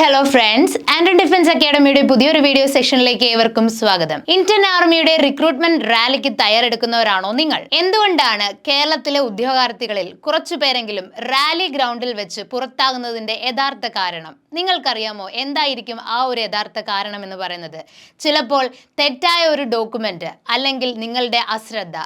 Hello friends, and defence അക്കാഡമിയുടെ പുതിയൊരു video സെക്ഷനിലേക്ക് ഏവർക്കും സ്വാഗതം. ഇന്ത്യൻ ആർമിയുടെ റിക്രൂട്ട്മെന്റ് റാലിക്ക് തയ്യാറെടുക്കുന്നവരാണോ നിങ്ങൾ? എന്തുകൊണ്ടാണ് കേരളത്തിലെ ഉദ്യോഗാർത്ഥികളിൽ കുറച്ചുപേരെങ്കിലും റാലി ഗ്രൗണ്ടിൽ വെച്ച് പുറത്താകുന്നതിന്റെ യഥാർത്ഥ കാരണം നിങ്ങൾക്കറിയാമോ? എന്തായിരിക്കും ആ ഒരു യഥാർത്ഥ കാരണം എന്ന് പറയുന്നത്? ചിലപ്പോൾ തെറ്റായ ഒരു ഡോക്യുമെന്റ് അല്ലെങ്കിൽ നിങ്ങളുടെ അശ്രദ്ധ,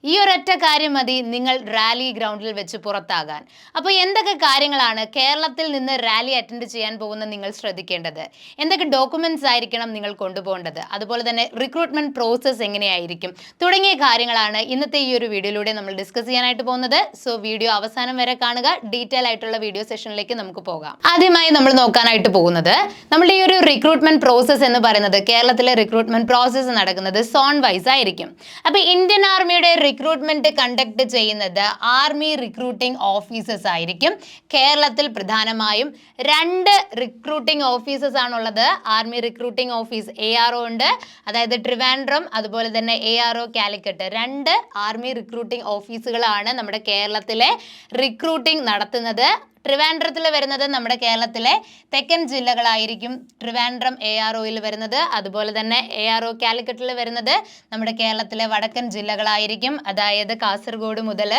ഈ ഒരൊറ്റ കാര്യം മതി നിങ്ങൾ റാലി ഗ്രൗണ്ടിൽ വെച്ച് പുറത്താകാൻ. അപ്പോൾ എന്തൊക്കെ കാര്യങ്ങളാണ് കേരളത്തിൽ നിന്ന് റാലി അറ്റൻഡ് ചെയ്യാൻ പോകുന്ന നിങ്ങൾ ശ്രദ്ധിക്കേണ്ടത്? എന്തൊക്കെ ഡോക്യുമെന്റ്സ് ആയിരിക്കണം നിങ്ങൾ കൊണ്ടുപോകേണ്ടത്? അതുപോലെ തന്നെ റിക്രൂട്ട്മെന്റ് പ്രോസസ്സ് എങ്ങനെയായിരിക്കും തുടങ്ങിയ കാര്യങ്ങളാണ് ഇന്നത്തെ ഈ ഒരു വീഡിയോയിലൂടെ നമ്മൾ ഡിസ്കസ് ചെയ്യാനായിട്ട് പോകുന്നത്. സോ വീഡിയോ അവസാനം വരെ കാണുക. ഡീറ്റെയിൽ ആയിട്ടുള്ള വീഡിയോ സെഷനിലേക്ക് നമുക്ക് പോകാം. ആദ്യമായി നമ്മൾ നോക്കാനായിട്ട് പോകുന്നത് നമ്മുടെ ഈ ഒരു റിക്രൂട്ട്മെന്റ് പ്രോസസ്സ് എന്ന് പറയുന്നത്, കേരളത്തിലെ റിക്രൂട്ട്മെന്റ് പ്രോസസ്സ് നടക്കുന്നത് സോൺ വൈസ് ആയിരിക്കും. അപ്പോൾ ഇന്ത്യൻ ആർമിയുടെ റിക്രൂട്ട്മെന്റ് കണ്ടക്ട് ചെയ്യുന്നത് ആർമി റിക്രൂട്ടിംഗ് ഓഫീസേഴ്സ് ആയിരിക്കും. കേരളത്തിൽ പ്രധാനമായും 2 റിക്രൂട്ടിംഗ് ഓഫീസേഴ്സ് ആണുള്ളത്. ആർമി റിക്രൂട്ടിംഗ് ഓഫീസ് ARO ഉണ്ട്, അതായത് ട്രിവാൻഡ്രം, അതുപോലെ തന്നെ ARO കാലിക്കറ്റ്. 2 ആർമി റിക്രൂട്ടിംഗ് ഓഫീസുകളാണ് നമ്മുടെ കേരളത്തിലെ റിക്രൂട്ടിംഗ് നടത്തുന്നത്. ട്രിവാൻഡ്രത്തിൽ വരുന്നത് നമ്മുടെ കേരളത്തിലെ തെക്കൻ ജില്ലകളായിരിക്കും ട്രിവാൻഡ്രം AROയിൽ വരുന്നത്. അതുപോലെ തന്നെ ARO കാലിക്കറ്റിൽ വരുന്നത് നമ്മുടെ കേരളത്തിലെ വടക്കൻ ജില്ലകളായിരിക്കും, അതായത് കാസർഗോഡ് മുതൽ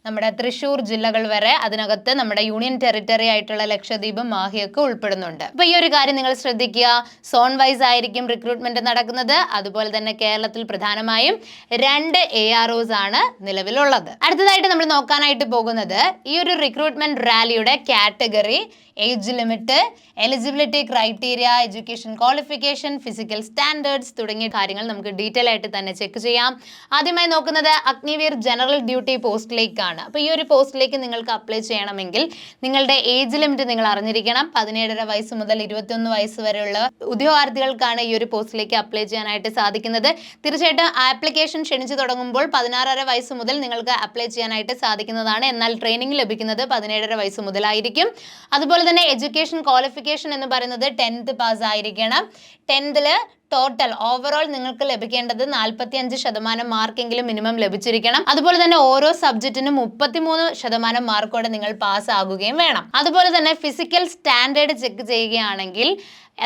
നമ്മുടെ തൃശ്ശൂർ ജില്ലകൾ വരെ. അതിനകത്ത് നമ്മുടെ യൂണിയൻ ടെറിട്ടറി ആയിട്ടുള്ള ലക്ഷദ്വീപും മാഹിയൊക്കെ ഉൾപ്പെടുന്നുണ്ട്. അപ്പോൾ ഈ ഒരു കാര്യം നിങ്ങൾ ശ്രദ്ധിക്കുക. സോൺ വൈസ് ആയിരിക്കും റിക്രൂട്ട്മെന്റ് നടക്കുന്നത്. അതുപോലെ തന്നെ കേരളത്തിൽ പ്രധാനമായും 2 AROs ആണ് നിലവിലുള്ളത്. അടുത്തതായിട്ട് നമ്മൾ നോക്കാനായിട്ട് പോകുന്നത് ഈ ഒരു റിക്രൂട്ട്മെന്റ് റാലിയുടെ category, age limit, eligibility criteria, education qualification, physical standards തുടങ്ങിയ കാര്യങ്ങൾ നമുക്ക് ഡീറ്റെയിൽ ആയിട്ട് തന്നെ ചെക്ക് ചെയ്യാം. ആദ്യമായി നോക്കുന്നത് അഗ്നിവീർ ജനറൽ ഡ്യൂട്ടി പോസ്റ്റിലേക്കാണ്. അപ്പോൾ ഈ ഒരു പോസ്റ്റിലേക്ക് നിങ്ങൾക്ക് അപ്ലൈ ചെയ്യണമെങ്കിൽ നിങ്ങളുടെ ഏജ് ലിമിറ്റ് നിങ്ങൾ അറിഞ്ഞിരിക്കണം. 17.5 വയസ്സ് മുതൽ 21 വയസ്സ് വരെയുള്ള ഉദ്യോഗാർത്ഥികൾക്കാണ് ഈ ഒരു പോസ്റ്റിലേക്ക് അപ്ലൈ ചെയ്യാനായിട്ട് സാധിക്കുന്നത്. തീർച്ചയായിട്ടും ആപ്ലിക്കേഷൻ ക്ഷണിച്ചു തുടങ്ങുമ്പോൾ 16.5 വയസ്സ് മുതൽ നിങ്ങൾക്ക് അപ്ലൈ ചെയ്യാനായിട്ട് സാധിക്കുന്നതാണ്. എന്നാൽ ട്രെയിനിങ് ലഭിക്കുന്നത് 17.5 വയസ്സ് മുതലായിരിക്കും. അതുപോലെ തന്നെ എഡ്യൂക്കേഷൻ ക്വാളിഫിക്കേഷൻ എന്ന് പറയുന്നത് 10th പാസ് ആയിരിക്കണം. 10th ടോട്ടൽ ഓവറോൾ നിങ്ങൾക്ക് ലഭിക്കേണ്ടത് 45% മാർക്കെങ്കിലും മിനിമം ലഭിച്ചിരിക്കണം. അതുപോലെ തന്നെ ഓരോ സബ്ജക്റ്റിനും 33% മാർക്കോടെ നിങ്ങൾ പാസ് ആകുകയും വേണം. അതുപോലെ തന്നെ ഫിസിക്കൽ സ്റ്റാൻഡേർഡ് ചെക്ക് ചെയ്യുകയാണെങ്കിൽ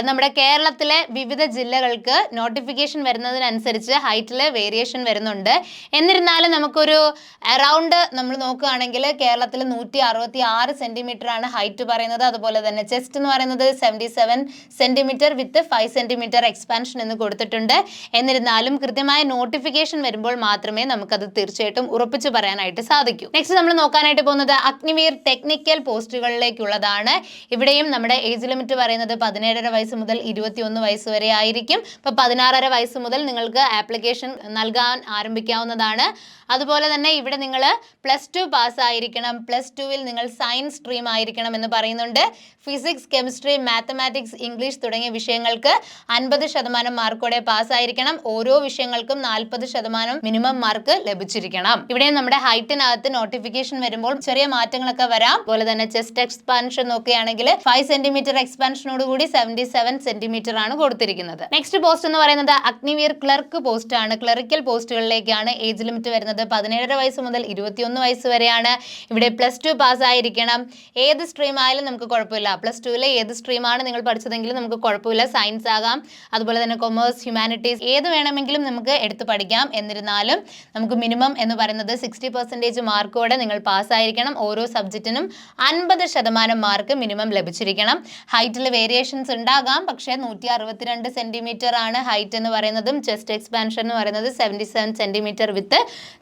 നമ്മുടെ കേരളത്തിലെ വിവിധ ജില്ലകൾക്ക് നോട്ടിഫിക്കേഷൻ വരുന്നതിനനുസരിച്ച് ഹൈറ്റിൽ വേരിയേഷൻ വരുന്നുണ്ട്. എന്നിരുന്നാലും നമുക്കൊരു അറൗണ്ട് നമ്മൾ നോക്കുകയാണെങ്കിൽ കേരളത്തിൽ 166 സെന്റിമീറ്റർ ആണ് ഹൈറ്റ് പറയുന്നത്. അതുപോലെ തന്നെ ചെസ്റ്റ് എന്ന് പറയുന്നത് 77 സെന്റിമീറ്റർ വിത്ത് 5 സെന്റിമീറ്റർ എക്സ്പാൻഷൻ എന്ന് കൊടുത്തിട്ടുണ്ട്. എന്നിരുന്നാലും കൃത്യമായ നോട്ടിഫിക്കേഷൻ വരുമ്പോൾ മാത്രമേ നമുക്കത് തീർച്ചയായിട്ടും ഉറപ്പിച്ച് പറയാനായിട്ട് സാധിക്കൂ. നെക്സ്റ്റ് നമ്മൾ നോക്കാനായിട്ട് പോകുന്നത് അഗ്നിവീർ ടെക്നിക്കൽ പോസ്റ്റുകളിലേക്കുള്ളതാണ്. ഇവിടെയും നമ്മുടെ ഏജ് ലിമിറ്റ് പറയുന്നത് 17.5 വയസ്സ് മുതൽ 21 വയസ്സ് വരെ ആയിരിക്കും. അപ്പോൾ 16.5 വയസ്സ് മുതൽ നിങ്ങൾക്ക് ആപ്ലിക്കേഷൻ നൽകാൻ ആരംഭിക്കാവുന്നതാണ്. അതുപോലെ തന്നെ ഇവിടെ നിങ്ങൾ +2 പാസ് ആയിരിക്കണം. +2-ൽ നിങ്ങൾ സയൻസ് സ്ട്രീം ആയിരിക്കണം എന്ന് പറയുന്നുണ്ട്. ഫിസിക്സ്, കെമിസ്ട്രി, മാത്തമാറ്റിക്സ്, ഇംഗ്ലീഷ് തുടങ്ങിയ വിഷയങ്ങൾക്ക് 50% മാർക്കോടെ പാസ്സായിരിക്കണം. ഓരോ വിഷയങ്ങൾക്കും 40% മിനിമം മാർക്ക് ലഭിച്ചിരിക്കണം. ഇവിടെ നമ്മുടെ ഹൈറ്റിനകത്ത് നോട്ടിഫിക്കേഷൻ വരുമ്പോൾ ചെറിയ മാറ്റങ്ങളൊക്കെ വരാം. അതുപോലെ തന്നെ ചെസ്റ്റ് എക്സ്പാൻഷൻ നോക്കുകയാണെങ്കിൽ 5 സെന്റിമീറ്റർ എക്സ്പാൻഷനോട് കൂടി 77 സെന്റിമീറ്റർ ആണ് കൊടുത്തിരിക്കുന്നത്. നെക്സ്റ്റ് പോസ്റ്റ് എന്ന് പറയുന്നത് അഗ്നിവീർ ക്ലർക്ക് പോസ്റ്റ് ആണ്. ക്ലറിക്കൽ പോസ്റ്റുകളിലേക്കാണ്. ഏജ് ലിമിറ്റ് വരുന്നത് 17.5 വയസ്സ് മുതൽ 21 വയസ്സ് വരെയാണ്. ഇവിടെ +2 പാസ് ആയിരിക്കണം. ഏത് സ്ട്രീം ആയാലും നമുക്ക് കുഴപ്പമില്ല. +2-ലെ ഏത് സ്ട്രീമാണ് നിങ്ങൾ പഠിച്ചതെങ്കിലും നമുക്ക് കുഴപ്പമില്ല. സയൻസ് ആകാം, അതുപോലെ തന്നെ കൊമേഴ്സ്, ഹ്യൂമാനിറ്റീസ്, ഏത് വേണമെങ്കിലും നമുക്ക് എടുത്ത് പഠിക്കാം. എന്നിരുന്നാലും നമുക്ക് മിനിമം എന്ന് പറയുന്നത് 60% മാർക്കോടെ നിങ്ങൾ പാസ്സായിരിക്കണം. ഓരോ സബ്ജക്റ്റിനും 50% മാർക്ക് മിനിമം ലഭിച്ചിരിക്കണം. ഹൈറ്റിൽ വേരിയേഷൻസ് ഉണ്ടാകാം, പക്ഷേ 162 സെന്റിമീറ്റർ ആണ് ഹൈറ്റ് എന്ന് പറയുന്നതും ചെസ്റ്റ് എക്സ്പാൻഷൻ എന്ന് പറയുന്നത് 77 സെന്റിമീറ്റർ വിത്ത്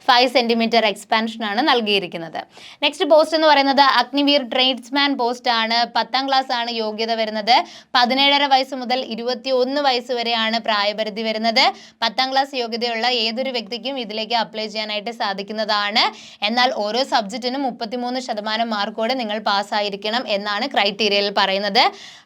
5 സെന്റിമീറ്റർ എക്സ്പാൻഷൻ ആണ് നൽകിയിരിക്കുന്നത്. നെക്സ്റ്റ് പോസ്റ്റ് എന്ന് പറയുന്നത് അഗ്നിവീർ ട്രേഡ്സ്മാൻ പോസ്റ്റ് ആണ്. 10ാം ക്ലാസ് ആണ് യോഗ്യത വരുന്നത്. 17.5 വയസ്സ് മുതൽ 21 വയസ്സ് വരെയാണ് പ്രായപരിധി വരുന്നത്. 10ാം ക്ലാസ് യോഗ്യതയുള്ള ഏതൊരു വ്യക്തിക്കും ഇതിലേക്ക് അപ്ലൈ ചെയ്യാനായിട്ട് സാധിക്കുന്നതാണ്. എന്നാൽ ഓരോ സബ്ജക്റ്റിനും 33% മാർക്കോടെ നിങ്ങൾ പാസ്സായിരിക്കണം എന്നാണ് ക്രൈറ്റീരിയയിൽ പറയുന്നത്.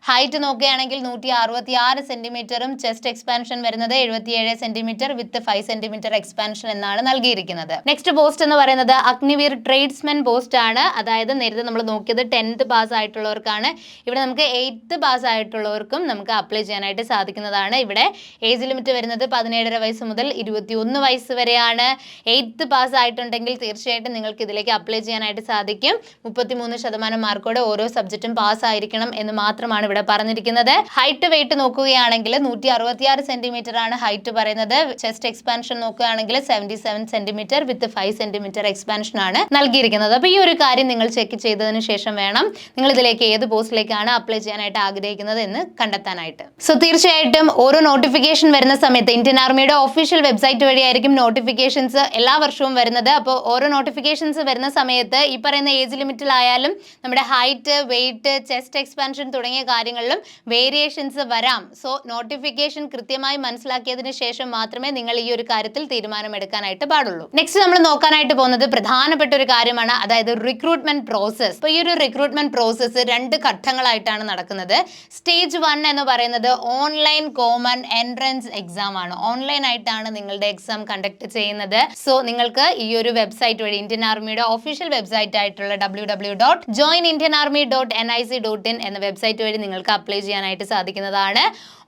ഹൈറ്റ് നോക്കുകയാണെങ്കിൽ 166 സെന്റിമീറ്ററും ചെസ്റ്റ് എക്സ്പാൻഷൻ വരുന്നത് 77 സെന്റിമീറ്റർ വിത്ത് 5 സെന്റിമീറ്റർ എക്സ്പാൻഷൻ എന്നാണ് നൽകിയിരിക്കുന്നത്. നെക്സ്റ്റ് പോസ്റ്റ് എന്ന് പറയുന്നത് അഗ്നിവീർ ട്രേഡ്സ്മാൻ പോസ്റ്റ് ആണ്. അതായത് നേരത്തെ നമ്മൾ നോക്കിയത് 10th പാസ് ആയിട്ടുള്ളവർക്കാണ്. ഇവിടെ നമുക്ക് 8th പാസ് ആയിട്ടുള്ളവർക്കും നമുക്ക് അപ്ലൈ ചെയ്യാനായിട്ട് സാധിക്കുന്നതാണ്. ഇവിടെ ഇവിടെ ഏജ് ലിമിറ്റ് വരുന്നത് 17.5 വയസ്സ് മുതൽ 21 വയസ്സ് വരെയാണ്. 8th പാസ് ആയിട്ടുണ്ടെങ്കിൽ തീർച്ചയായിട്ടും നിങ്ങൾക്ക് ഇതിലേക്ക് അപ്ലൈ ചെയ്യാനായിട്ട് സാധിക്കും. 33% മാർക്കോടെ ഓരോ സബ്ജക്റ്റും പാസ് ആയിരിക്കണം എന്ന് മാത്രമാണ് ഇവിടെ പറഞ്ഞിരിക്കുന്നത്. ഹൈറ്റ് വെയിറ്റ് നോക്കുകയാണെങ്കിൽ 166 സെന്റിമീറ്റർ ആണ് ഹൈറ്റ് പറയുന്നത്. ചെസ്റ്റ് എക്സ്പാൻഷൻ നോക്കുകയാണെങ്കിൽ 77 സെന്റിമീറ്റർ വിത്ത് 5 സെന്റിമീറ്റർ എക്സ്പാൻഷൻ ആണ് നൽകിയിരിക്കുന്നത്. അപ്പോൾ ഈ ഒരു കാര്യം നിങ്ങൾ ചെക്ക് ചെയ്തതിന് ശേഷം വേണം നിങ്ങൾ ഇതിലേക്ക് ഏത് പോസ്റ്റിലേക്കാണ് അപ്ലൈ ചെയ്യാനായിട്ട് ആഗ്രഹിക്കുന്നത് എന്ന് കണ്ടെത്താനായിട്ട്. സോ തീർച്ചയായിട്ടും ഓരോ നോട്ടിഫിക്കേഷൻ വരുന്ന സമയത്ത് ഇന്ത്യൻ ആർമിയുടെ ഒഫീഷ്യൽ വെബ്സൈറ്റ് വഴിയായിരിക്കും നോട്ടിഫിക്കേഷൻസ് എല്ലാ വർഷവും വരുന്നത്. അപ്പോൾ ഓരോ നോട്ടിഫിക്കേഷൻസ് വരുന്ന സമയത്ത് ഈ പറയുന്ന ഏജ് ലിമിറ്റിലായാലും നമ്മുടെ ഹൈറ്റ്, വെയിറ്റ്, ചെസ്റ്റ് എക്സ്പാൻഷൻ തുടങ്ങിയ കാര്യങ്ങളിലും വേരിയേഷൻസ് വരാം. സോ നോട്ടിഫിക്കേഷൻ കൃത്യമായി മനസ്സിലാക്കിയതിന് ശേഷം മാത്രമേ നിങ്ങൾ ഈ ഒരു കാര്യത്തിൽ തീരുമാനമെടുക്കാനായിട്ട് പാടുള്ളൂ. നെക്സ്റ്റ് നമ്മൾ നോക്കാനായിട്ട് പോകുന്നത് പ്രധാനപ്പെട്ട ഒരു കാര്യമാണ്, അതായത് റിക്രൂട്ട്മെന്റ് പ്രോസസ്. അപ്പോൾ ഈ ഒരു റിക്രൂട്ട്മെന്റ് പ്രോസസ്സ് 2 ഘട്ടങ്ങളായിട്ടാണ് നടക്കുന്നത്. സ്റ്റേജ് 1 എന്ന് പറയുന്നത് ഓൺലൈൻ കോമൺ എൻട്രൻസ് എക്സാം ആണ്. ഓൺലൈൻ ആയിട്ടാണ് നിങ്ങളുടെ എക്സാം കണ്ടക്ട് ചെയ്യുന്നത്. സോ നിങ്ങൾക്ക് ഈ ഒരു വെബ്സൈറ്റ് വഴി ഇന്ത്യൻ ആർമിയുടെ ഒഫീഷ്യൽ വെബ്സൈറ്റ് ആയിട്ടുള്ള www.joinindianarmy.nic.in എന്ന വെബ്സൈറ്റ് വഴി നിങ്ങൾക്ക് അപ്ലൈ ചെയ്യാനായിട്ട് സാധിക്കുന്നതാണ്.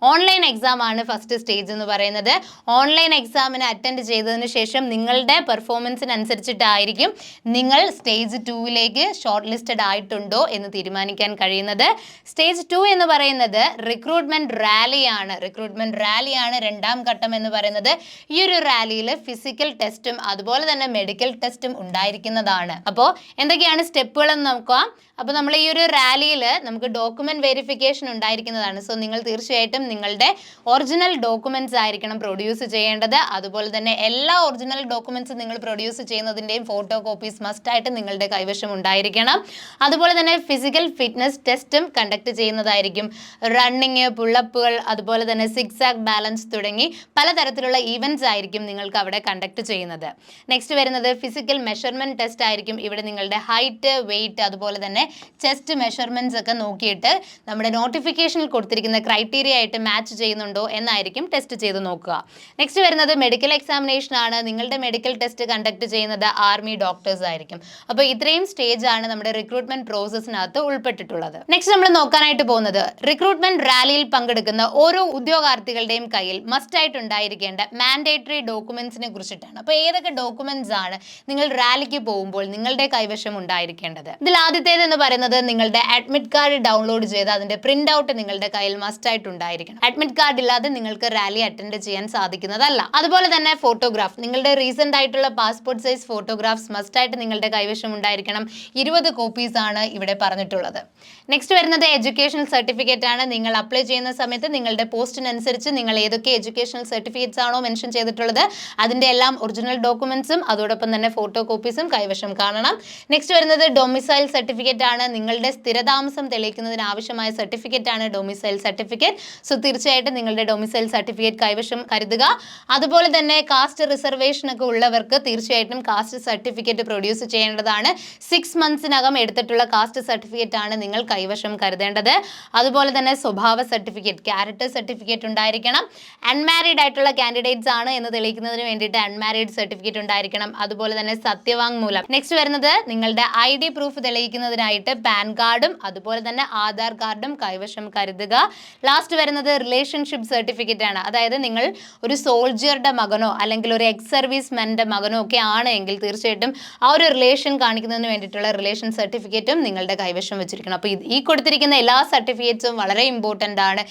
ഓൺലൈൻ എക്സാം ആണ് ഫസ്റ്റ് സ്റ്റേജ് എന്ന് പറയുന്നത്. ഓൺലൈൻ എക്സാമിന് അറ്റൻഡ് ചെയ്തതിന് ശേഷം നിങ്ങളുടെ പെർഫോമൻസിനനുസരിച്ചിട്ടായിരിക്കും നിങ്ങൾ സ്റ്റേജ് 2ലേക്ക് ഷോർട്ട് ലിസ്റ്റഡ് ആയിട്ടുണ്ടോ എന്ന് തീരുമാനിക്കാൻ കഴിയുന്നത്. സ്റ്റേജ് 2 എന്ന് പറയുന്നത് റിക്രൂട്ട്മെന്റ് റാലിയാണ്. റിക്രൂട്ട്മെന്റ് റാലിയാണ് 2ാം ഘട്ടം എന്ന് പറയുന്നത്. ഈ ഒരു റാലിയിൽ ഫിസിക്കൽ ടെസ്റ്റും അതുപോലെ തന്നെ മെഡിക്കൽ ടെസ്റ്റും ഉണ്ടായിരിക്കുന്നതാണ്. അപ്പോൾ എന്തൊക്കെയാണ് സ്റ്റെപ്പുകൾ എന്ന് നോക്കാം. അപ്പോൾ നമ്മൾ ഈ ഒരു റാലിയിൽ നമുക്ക് ഡോക്യുമെന്റ് വെരിഫിക്കേഷൻ ഉണ്ടായിരിക്കുന്നതാണ്. സോ നിങ്ങൾ തീർച്ചയായിട്ടും നിങ്ങളുടെ ഒറിജിനൽ ഡോക്യുമെന്റ്സ് ആയിരിക്കണം പ്രൊഡ്യൂസ് ചെയ്യേണ്ടത്. അതുപോലെ തന്നെ എല്ലാ ഒറിജിനൽ ഡോക്യുമെന്റ്സും നിങ്ങൾ പ്രൊഡ്യൂസ് ചെയ്യുന്നതിൻ്റെയും ഫോട്ടോ കോപ്പീസ് മസ്റ്റായിട്ട് നിങ്ങളുടെ കൈവശം ഉണ്ടായിരിക്കണം. അതുപോലെ തന്നെ ഫിസിക്കൽ ഫിറ്റ്നസ് ടെസ്റ്റും കണ്ടക്ട് ചെയ്യുന്നതായിരിക്കും. റണ്ണിങ്, പുള്ളപ്പുകൾ, അതുപോലെ തന്നെ സിക്സാക് ബാലൻസ് തുടങ്ങി പലതരത്തിലുള്ള ഈവൻറ്റ്സ് ആയിരിക്കും നിങ്ങൾക്ക് അവിടെ കണ്ടക്ട് ചെയ്യുന്നത്. നെക്സ്റ്റ് വരുന്നത് ഫിസിക്കൽ മെഷർമെന്റ് ടെസ്റ്റ് ആയിരിക്കും. ഇവിടെ നിങ്ങളുടെ ഹൈറ്റ്, വെയിറ്റ്, അതുപോലെ തന്നെ ചെസ്റ്റ് മെഷർമെന്റ്സ് ഒക്കെ നോക്കിയിട്ട് നമ്മുടെ നോട്ടിഫിക്കേഷനിൽ കൊടുത്തിരിക്കുന്ന ക്രൈറ്റീരിയ ആയിട്ട് മാച്ച് ചെയ്യുന്നുണ്ടോ എന്നായിരിക്കും ടെസ്റ്റ് ചെയ്ത് നോക്കുക. നെക്സ്റ്റ് വരുന്നത് മെഡിക്കൽ എക്സാമിനേഷൻ ആണ്. നിങ്ങളുടെ മെഡിക്കൽ ടെസ്റ്റ് കണ്ടക്ട് ചെയ്യുന്നത് ആർമി ഡോക്ടേഴ്സ് ആയിരിക്കും. അപ്പോൾ ഇത്രയും സ്റ്റേജ് ആണ് നമ്മുടെ റിക്രൂട്ട്മെന്റ് പ്രോസസ്സിനകത്ത് ഉൾപ്പെട്ടിട്ടുള്ളത്. നെക്സ്റ്റ് നമ്മൾ നോക്കാനായിട്ട് പോകുന്നത് റിക്രൂട്ട്മെന്റ് റാലിയിൽ പങ്കെടുക്കുന്ന ഓരോ ഉദ്യോഗാർത്ഥികളുടെയും കയ്യിൽ മസ്റ്റ് ആയിട്ട് ഉണ്ടായിരിക്കേണ്ട മാൻഡേറ്ററി ഡോക്യുമെന്റ്സിനെ കുറിച്ചിട്ടാണ്. അപ്പോൾ ഏതൊക്കെ ഡോക്യുമെന്റ്സ് ആണ് നിങ്ങൾ റാലിക്ക് പോകുമ്പോൾ നിങ്ങളുടെ കൈവശം ഉണ്ടായിരിക്കേണ്ടത്? ഇതിൽ ആദ്യത്തേത് എന്ന് പറയുന്നത് നിങ്ങളുടെ അഡ്മിറ്റ് കാർഡ് ഡൗൺലോഡ് ചെയ്ത് അതിന്റെ പ്രിന്റ് ഔട്ട് നിങ്ങളുടെ കയ്യിൽ മസ്റ്റ് ആയിട്ട് ഉണ്ടായിരിക്കണം. അഡ്മിറ്റ് കാർഡ് ഇല്ലാതെ നിങ്ങൾക്ക് റാലി അറ്റൻഡ് ചെയ്യാൻ സാധിക്കുന്നതല്ല. അതുപോലെ തന്നെ ഫോട്ടോഗ്രാഫ്, നിങ്ങളുടെ റീസെന്റ് ആയിട്ടുള്ള പാസ്പോർട്ട് സൈസ് ഫോട്ടോഗ്രാഫ്സ് മസ്റ്റ് ആയിട്ട് നിങ്ങളുടെ കൈവശം ഉണ്ടായിരിക്കണം. 20 കോപ്പീസ് ആണ് ഇവിടെ പറഞ്ഞിട്ടുള്ളത്. നെക്സ്റ്റ് വരുന്നത് എഡ്യൂക്കേഷണൽ സർട്ടിഫിക്കറ്റ് ആണ്. നിങ്ങൾ അപ്ലൈ ചെയ്യുന്ന സമയത്ത് നിങ്ങളുടെ പോസ്റ്റിനനുസരിച്ച് നിങ്ങൾ ഏതൊക്കെ എഡ്യൂക്കേഷണൽ സർട്ടിഫിക്കറ്റ്സ് ആണോ മെൻഷൻ ചെയ്തിട്ടുള്ളത് അതിന്റെ എല്ലാം ഒറിജിനൽ ഡോക്യുമെന്റ്സും അതോടൊപ്പം തന്നെ ഫോട്ടോ കോപ്പീസും കൈവശം കാണണം. നെക്സ്റ്റ് വരുന്നത് ഡൊമിസൈൽ സർട്ടിഫിക്കറ്റ് ആണ്. നിങ്ങളുടെ സ്ഥിരതാമസം തെളിയിക്കുന്നതിന് ആവശ്യമായ സർട്ടിഫിക്കറ്റ് ആണ് ഡൊമിസൈൽ സർട്ടിഫിക്കറ്റ്. സോ തീർച്ചയായിട്ടും നിങ്ങളുടെ ഡൊമിസൈൽ സർട്ടിഫിക്കറ്റ് കൈവശം കരുതുക. അതുപോലെ തന്നെ കാസ്റ്റ് റിസർവേഷൻ ഒക്കെ ഉള്ളവർക്ക് തീർച്ചയായിട്ടും കാസ്റ്റ് സർട്ടിഫിക്കറ്റ് പ്രൊഡ്യൂസ് ചെയ്യേണ്ടതാണ്. 6 മന്ത്സിനകം എടുത്തിട്ടുള്ള കാസ്റ്റ് സർട്ടിഫിക്കറ്റ് ആണ് നിങ്ങൾ കൈവശം കരുതേണ്ടത്. അതുപോലെ തന്നെ സ്വഭാവ സർട്ടിഫിക്കറ്റ്, ക്യാരക്ടർ സർട്ടിഫിക്കറ്റ് ഉണ്ടായിരിക്കണം. അൺമാരീഡ് ആയിട്ടുള്ള കാൻഡിഡേറ്റ്സ് ആണ് എന്ന് തെളിയിക്കുന്നതിന് വേണ്ടിയിട്ട് അൺമാരീഡ് സർട്ടിഫിക്കറ്റ് ഉണ്ടായിരിക്കണം. അതുപോലെ തന്നെ സത്യവാങ്മൂലം. നെക്സ്റ്റ് വരുന്നത് നിങ്ങളുടെ ID പ്രൂഫ് തെളിയിക്കുന്നതിനായിട്ട് പാൻ കാർഡും അതുപോലെ തന്നെ ആധാർ കാർഡും കൈവശം കരുതുക. ലാസ്റ്റ് വരുന്നത് റിലേഷൻഷിപ്പ് സർട്ടിഫിക്കറ്റ് ആണ്. അതായത് നിങ്ങൾ ഒരു സോൾജിയറുടെ മകനോ അല്ലെങ്കിൽ ഒരു എക്സ് സർവീസ് മെൻ്റെ മകനോ ഒക്കെ ആണെങ്കിൽ തീർച്ചയായിട്ടും ആ ഒരു റിലേഷൻ കാണിക്കുന്നതിന് വേണ്ടിയിട്ടുള്ള റിലേഷൻ സർട്ടിഫിക്കറ്റും നിങ്ങളുടെ കൈവശം വെച്ചിരിക്കണം. അപ്പോൾ ഈ കൊടുത്തിരിക്കുന്ന എല്ലാ സർട്ടിഫിക്കറ്റ്സും വളരെ ഇമ്പോർട്ടൻ്റ് ആണ്.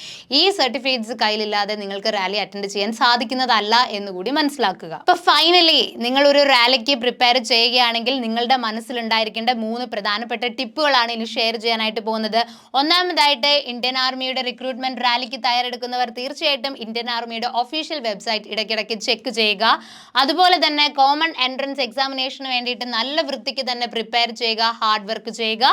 ഈ സർട്ടിഫിക്കറ്റ്സ് കയ്യിലില്ലാതെ നിങ്ങൾക്ക് റാലി അറ്റൻഡ് ചെയ്യാൻ സാധിക്കുന്നതല്ല എന്നുകൂടി മനസ്സിലാക്കുക. അപ്പോൾ ഫൈനലി നിങ്ങൾ ഒരു റാലിക്ക് പ്രിപ്പയർ ചെയ്യുകയാണെങ്കിൽ നിങ്ങളുടെ മനസ്സിലുണ്ടായിരിക്കേണ്ട 3 പ്രധാനപ്പെട്ട ടിപ്പുകളാണ് ഇനി ഷെയർ ചെയ്യാനായിട്ട് പോകുന്നത്. ഒന്നാമതായിട്ട് ഇന്ത്യൻ ആർമിയുടെ റിക്രൂട്ട്മെന്റ് റാലിക്ക് തയ്യാറെടുക്കുന്നവർ തീർച്ചയായിട്ടും ഇന്ത്യൻ ആർമിയുടെ ഒഫീഷ്യൽ വെബ്സൈറ്റ് ഇടയ്ക്കിടയ്ക്ക് ചെക്ക് ചെയ്യുക. അതുപോലെ തന്നെ കോമൺ എൻട്രൻസ് എക്സാമിനേഷന് വേണ്ടിയിട്ട് നല്ല വൃത്തിക്ക് തന്നെ പ്രിപ്പയർ ചെയ്യുക, ഹാർഡ് വർക്ക് ചെയ്യുക.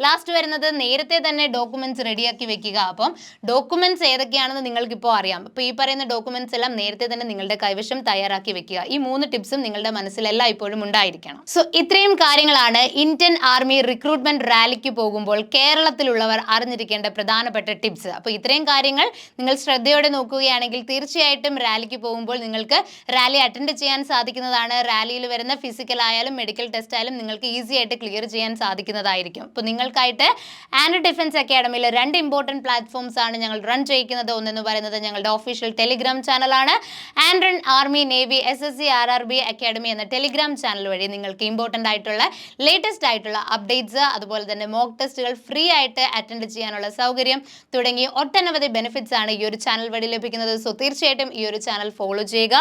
ലാസ്റ്റ് വരുന്നത് നേരത്തെ തന്നെ ഡോക്യുമെന്റ്സ് റെഡിയാക്കി വെക്കുക. അപ്പം ഡോക്യുമെന്റ്സ് ഏതൊക്കെയാണെന്ന് നിങ്ങൾക്കിപ്പോൾ അറിയാം. അപ്പോൾ ഈ പറയുന്ന ഡോക്യുമെന്റ്സ് എല്ലാം നേരത്തെ തന്നെ നിങ്ങളുടെ കൈവശം തയ്യാറാക്കി വെക്കുക. ഈ 3 ടിപ്സും നിങ്ങളുടെ മനസ്സിലെല്ലാം ഇപ്പോഴും ഉണ്ടായിരിക്കണം. സോ ഇത്രയും കാര്യങ്ങളാണ് ഇന്ത്യൻ ആർമി റിക്രൂട്ട്മെന്റ് റാലിക്ക് പോകുമ്പോൾ കേരളത്തിലുള്ളവർ അറിഞ്ഞിരിക്കേണ്ട പ്രധാനപ്പെട്ട ടിപ്സ്. അപ്പോൾ ഇത്രയും കാര്യങ്ങൾ നിങ്ങൾ ശ്രദ്ധയോടെ നോക്കുകയാണെങ്കിൽ തീർച്ചയായിട്ടും റാലിക്ക് പോകുമ്പോൾ നിങ്ങൾക്ക് റാലി അറ്റൻഡ് ചെയ്യാൻ സാധിക്കുന്നതാണ്. റാലിയിൽ വരുന്ന ഫിസിക്കൽ ആയാലും മെഡിക്കൽ ടെസ്റ്റ് ആയാലും നിങ്ങൾക്ക് ഈസി ആയിട്ട് ക്ലിയർ ചെയ്യാൻ സാധിക്കുന്നതായിരിക്കും. അപ്പോൾ നിങ്ങൾക്കായിട്ട് ആൻഡ് ഡിഫൻസ് അക്കാഡമിയിൽ 2 ഇമ്പോർട്ടൻറ്റ് പ്ലാറ്റ്ഫോംസ് ആണ് ഞങ്ങൾ റൺ ചെയ്യിക്കുന്നത്. ഒന്നെന്ന് പറയുന്നത് ചെയ്യുന്നത് ഞങ്ങളുടെ ഒഫീഷ്യൽ ടെലിഗ്രാം ചാനലാണ്. ആൻഡ്രൻ army navy SSC RRB academy എന്ന ടെലിഗ്രാം ചാനൽ വഴി നിങ്ങൾക്ക് ഇമ്പോർട്ടൻ്റ് ആയിട്ടുള്ള ലേറ്റസ്റ്റ് ആയിട്ടുള്ള അപ്ഡേറ്റ്സ്, അതുപോലെ തന്നെ മോക്ക് ടെസ്റ്റുകൾ ഫ്രീ ആയിട്ട് അറ്റൻഡ് ചെയ്യാനുള്ള സൗകര്യം തുടങ്ങി ഒട്ടനവധി ബെനിഫിറ്റ്സ് ആണ് ഈ ഒരു ചാനൽ വഴി ലഭിക്കുന്നത്. സോ തീർച്ചയായിട്ടും ഈ ഒരു ചാനൽ ഫോളോ ചെയ്യുക.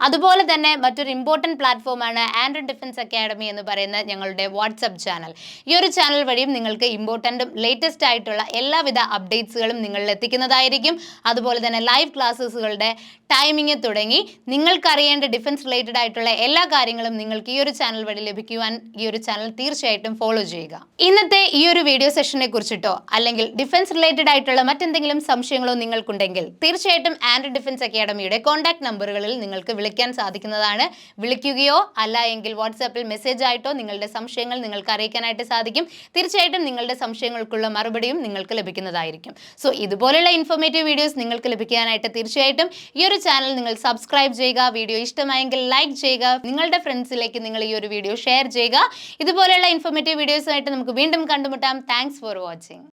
അതുപോലെ തന്നെ മറ്റൊരു ഇമ്പോർട്ടൻറ്റ് പ്ലാറ്റ്ഫോമാണ് ആൻഡ്രൻ ഡിഫൻസ് അക്കാഡമി എന്ന് പറയുന്ന ഞങ്ങളുടെ വാട്സപ്പ് ചാനൽ. ഈ ഒരു ചാനൽ വഴിയും നിങ്ങൾക്ക് ഇമ്പോർട്ടൻറ്റും ലേറ്റസ്റ്റ് ആയിട്ടുള്ള എല്ലാവിധ അപ്ഡേറ്റ്സുകളും നിങ്ങളിൽ എത്തിക്കുന്നതായിരിക്കും. അതുപോലെ തന്നെ ലൈവ് ക്ലാസ്സുകളുടെ ടൈമിംഗ് തുടങ്ങി നിങ്ങൾക്കറിയേണ്ട ഡിഫൻസ് റിലേറ്റഡ് ആയിട്ടുള്ള എല്ലാ കാര്യങ്ങളും നിങ്ങൾക്ക് ഈ ഒരു ചാനൽ വഴി ലഭിക്കുവാൻ ഈ ഒരു ചാനൽ തീർച്ചയായിട്ടും ഫോളോ ചെയ്യുക. ഇന്നത്തെ ഈ ഒരു വീഡിയോ സെഷനെ കുറിച്ചിട്ടോ അല്ലെങ്കിൽ ഡിഫൻസ് റിലേറ്റഡ് ആയിട്ടുള്ള മറ്റെന്തെങ്കിലും സംശയങ്ങളോ നിങ്ങൾക്കുണ്ടെങ്കിൽ തീർച്ചയായിട്ടും ആൻഡ്രൻ ഡിഫൻസ് അക്കാഡമിയുടെ കോൺടാക്ട് നമ്പറുകളിൽ നിങ്ങൾക്ക് വിളിക്കാൻ സാധിക്കുന്നതാണ്. വിളിക്കുകയോ അല്ല എങ്കിൽ വാട്സാപ്പിൽ മെസ്സേജ് ആയിട്ടോ നിങ്ങളുടെ സംശയങ്ങൾ നിങ്ങൾക്ക് അറിയിക്കാനായിട്ട് സാധിക്കും. തീർച്ചയായിട്ടും നിങ്ങളുടെ സംശയങ്ങൾക്കുള്ള മറുപടിയും നിങ്ങൾക്ക് ലഭിക്കുന്നതായിരിക്കും. സോ ഇതുപോലുള്ള ഇൻഫോർമേറ്റീവ് വീഡിയോസ് നിങ്ങൾക്ക് ലഭിക്കാനായിട്ട് തീർച്ചയായിട്ടും ഈ ഒരു ചാനൽ നിങ്ങൾ സബ്സ്ക്രൈബ് ചെയ്യുക. വീഡിയോ ഇഷ്ടമായെങ്കിൽ ലൈക്ക് ചെയ്യുക. നിങ്ങളുടെ ഫ്രണ്ട്സിലേക്ക് നിങ്ങൾ ഈ ഒരു വീഡിയോ ഷെയർ ചെയ്യുക. ഇതുപോലെയുള്ള ഇൻഫോർമേറ്റീവ് വീഡിയോസുമായിട്ട് നമുക്ക് വീണ്ടും കണ്ടുമുട്ടാം. Thanks for watching.